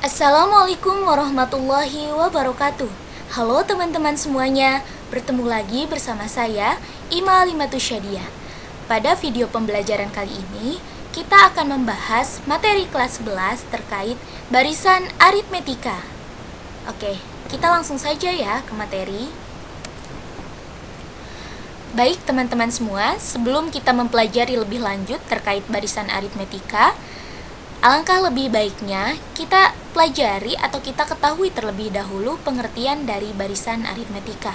Assalamualaikum warahmatullahi wabarakatuh. Halo teman-teman semuanya, bertemu lagi bersama saya, Ima Alimatus Syadiah. Pada video pembelajaran kali ini, kita akan membahas materi kelas 11 terkait barisan aritmetika. Oke, kita langsung saja ya ke materi. Baik teman-teman semua, sebelum kita mempelajari lebih lanjut terkait barisan aritmetika, alangkah lebih baiknya kita pelajari atau kita ketahui terlebih dahulu pengertian dari barisan aritmetika.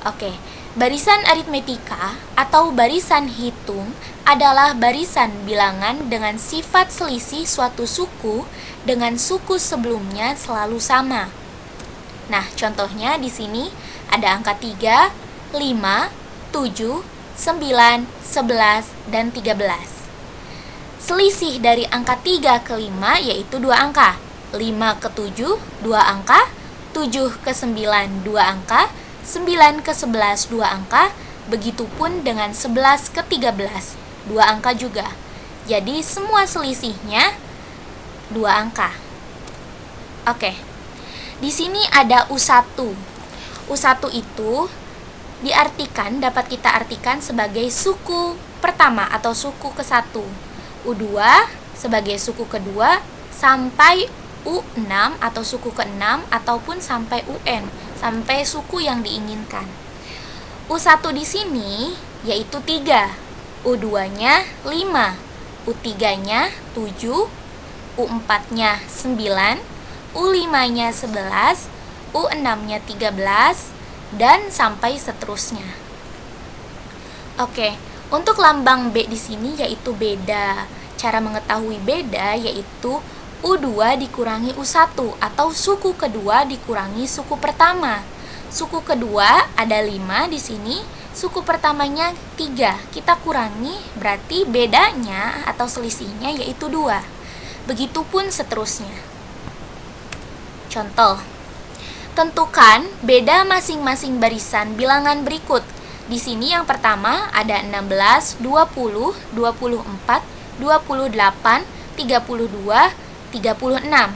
Oke, barisan aritmetika atau barisan hitung adalah barisan bilangan dengan sifat selisih suatu suku dengan suku sebelumnya selalu sama. Nah, contohnya di sini ada angka 3, 5, 7, 9, 11, dan 13. Selisih dari angka 3 ke 5 yaitu 2 angka. 5 ke 7, 2 angka. 7 ke 9, 2 angka. 9 ke 11, 2 angka. Begitupun dengan 11 ke 13, 2 angka juga. Jadi semua selisihnya 2 angka. Oke. Di sini ada U1. U1 itu dapat kita artikan sebagai suku pertama atau suku ke-1. U2 sebagai suku kedua sampai U6 atau suku ke-6 ataupun sampai UN, sampai suku yang diinginkan. U1 di sini yaitu 3, U2-nya 5, U3-nya 7, U4-nya 9, U5-nya 11, U6-nya 13, dan sampai seterusnya. Oke. Untuk lambang B di sini yaitu beda. Cara mengetahui beda yaitu U2 dikurangi U1 atau suku kedua dikurangi suku pertama. Suku kedua ada 5 di sini, suku pertamanya 3. Kita kurangi berarti bedanya atau selisihnya yaitu 2. Begitupun seterusnya. Contoh. Tentukan beda masing-masing barisan bilangan berikut. Di sini yang pertama ada 16, 20, 24, 28, 32, 36.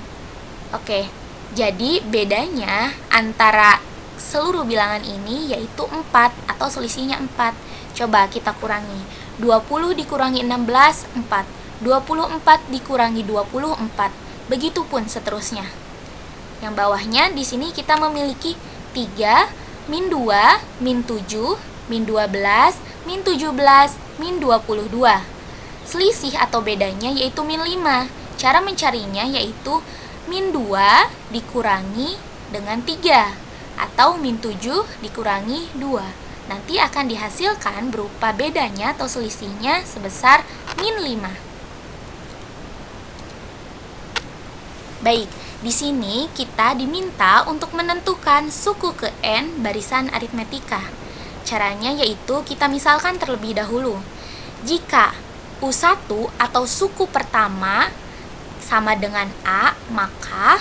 Oke, jadi bedanya antara seluruh bilangan ini yaitu 4 atau selisihnya 4. Coba kita kurangi. 20 dikurangi 16, 4. 24 dikurangi 24. Begitupun seterusnya. Yang bawahnya di sini kita memiliki 3, min 2, min 7, min 12, min 17, min 22. Selisih atau bedanya yaitu min 5. Cara mencarinya yaitu min 2 dikurangi dengan 3 atau min 7 dikurangi 2. Nanti akan dihasilkan berupa bedanya atau selisihnya sebesar min 5. Baik, di sini kita diminta untuk menentukan suku ke N barisan aritmetika. Caranya yaitu kita misalkan terlebih dahulu. Jika U1 atau suku pertama sama dengan A, maka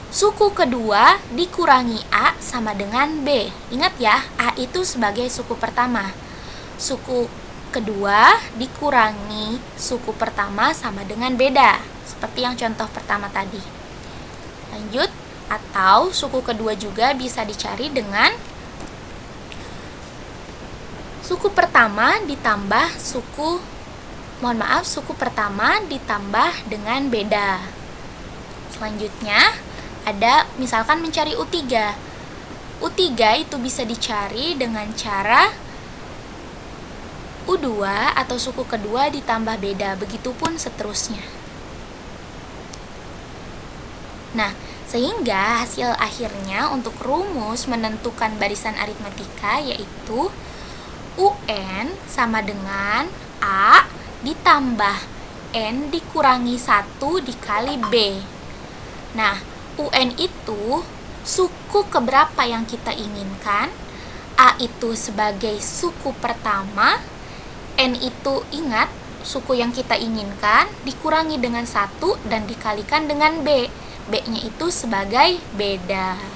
suku kedua dikurangi A sama dengan B. Ingat ya, A itu sebagai suku pertama. Suku kedua dikurangi suku pertama sama dengan beda, seperti yang contoh pertama tadi. Lanjut, atau suku kedua juga bisa dicari dengan suku pertama ditambah suku pertama ditambah dengan beda. Selanjutnya ada misalkan mencari U3. U3 itu bisa dicari dengan cara U2 atau suku kedua ditambah beda, begitupun seterusnya. Nah, sehingga hasil akhirnya untuk rumus menentukan barisan aritmetika yaitu UN sama dengan A ditambah N dikurangi 1 dikali B. Nah, UN itu suku keberapa yang kita inginkan. A itu sebagai suku pertama. N itu ingat suku yang kita inginkan dikurangi dengan 1 dan dikalikan dengan B. B-nya itu sebagai beda.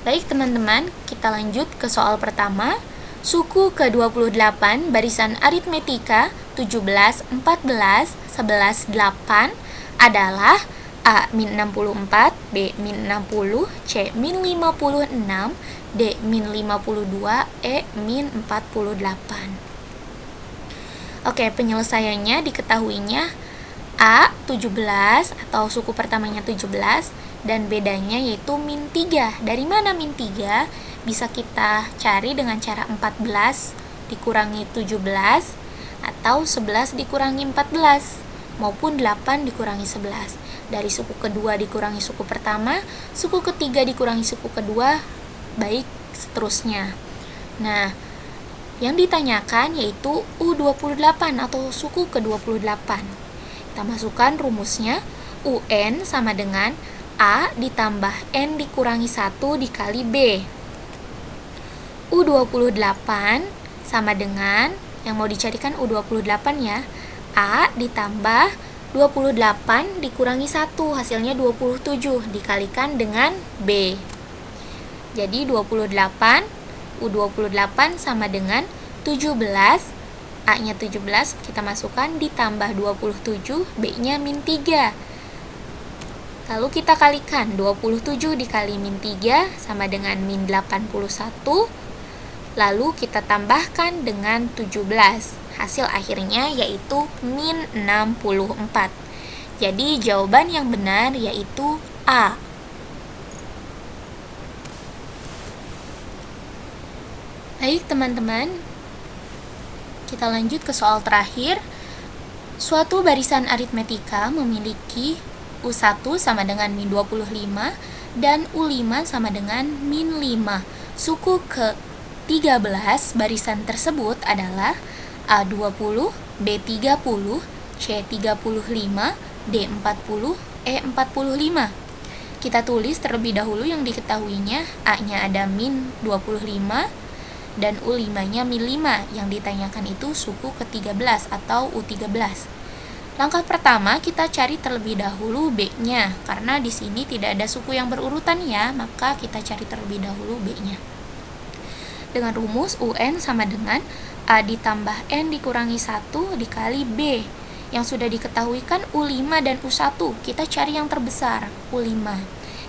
Baik teman-teman, kita lanjut ke soal pertama. Suku ke-28 barisan aritmetika 17, 14, 11, 8 adalah A. min 64, B. min 60, C. min 56, D. min 52, E. min 48. Oke, penyelesaiannya diketahuinya A. 17 atau suku pertamanya 17 dan bedanya yaitu min 3. Dari mana min 3? Bisa kita cari dengan cara 14 dikurangi 17 atau 11 dikurangi 14 maupun 8 dikurangi 11. Dari suku kedua dikurangi suku pertama, suku ketiga dikurangi suku kedua, baik seterusnya. Nah, yang ditanyakan yaitu U28 atau suku ke-28. Kita masukkan rumusnya, UN sama dengan A ditambah N dikurangi 1 dikali B. U28 sama dengan, yang mau dicarikan U28 ya, A ditambah 28 dikurangi 1, hasilnya 27, dikalikan dengan B. Jadi U28 sama dengan 17, A-nya 17 kita masukkan ditambah 27, B-nya min 3. Lalu kita kalikan 27 dikali min 3 sama dengan min 81. Lalu kita tambahkan dengan 17. Hasil akhirnya yaitu min 64. Jadi jawaban yang benar yaitu A. Baik teman-teman, kita lanjut ke soal terakhir. Suatu barisan aritmetika memiliki U1 sama dengan min 25 dan U5 sama dengan min 5. Suku ke-13 barisan tersebut adalah A20, B30, C35, D40, E45. Kita tulis terlebih dahulu yang diketahuinya. A-nya ada min 25 dan U5-nya min 5. Yang ditanyakan itu suku ke-13 atau U13. Langkah pertama kita cari terlebih dahulu B-nya. Karena di sini tidak ada suku yang berurutan ya, maka kita cari terlebih dahulu B-nya. Dengan rumus UN sama dengan A ditambah N dikurangi 1 dikali B. Yang sudah diketahui kan U5 dan U1. Kita cari yang terbesar, U5.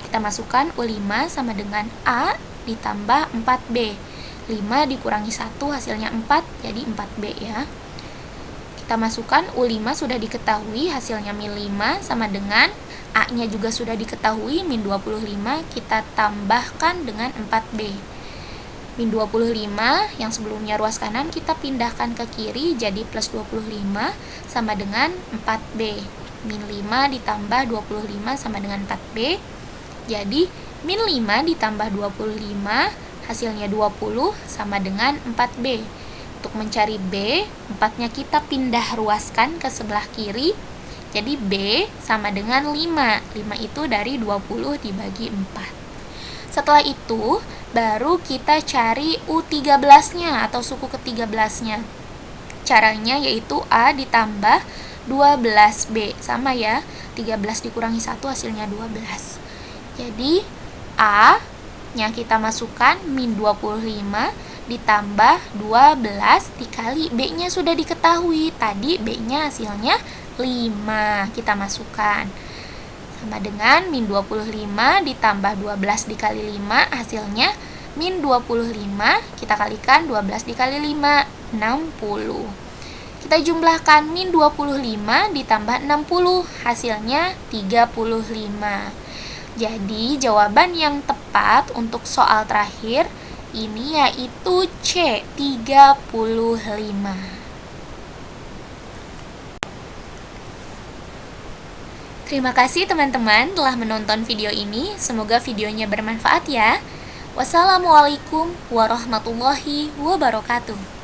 Kita masukkan U5 sama dengan A ditambah 4B. 5 dikurangi 1 hasilnya 4, jadi 4B ya. Kita masukkan U5 sudah diketahui hasilnya min 5 sama dengan A-nya juga sudah diketahui min 25, kita tambahkan dengan 4B. Min 25 yang sebelumnya ruas kanan kita pindahkan ke kiri jadi plus 25 sama dengan 4B. Min 5 ditambah 25 sama dengan 4B. Jadi min 5 ditambah 25 hasilnya 20 sama dengan 4B. Untuk mencari B, 4-nya kita pindah ruaskan ke sebelah kiri. Jadi B sama dengan 5. 5 itu dari 20 dibagi 4. Setelah itu, baru kita cari U13-nya atau suku ke-13-nya. Caranya yaitu A ditambah 12B. Sama ya, 13 dikurangi 1 hasilnya 12. Jadi, A-nya kita masukkan min 25 ditambah 12 dikali B-nya sudah diketahui. Tadi B-nya hasilnya 5. Kita masukkan. Sama dengan min 25 ditambah 12 dikali 5 hasilnya min 25, kita kalikan 12 dikali 5, 60. Kita jumlahkan min 25 ditambah 60 hasilnya 35. Jadi jawaban yang tepat untuk soal terakhir ini yaitu C, 35. Terima kasih teman-teman telah menonton video ini. Semoga videonya bermanfaat ya. Wassalamualaikum warahmatullahi wabarakatuh.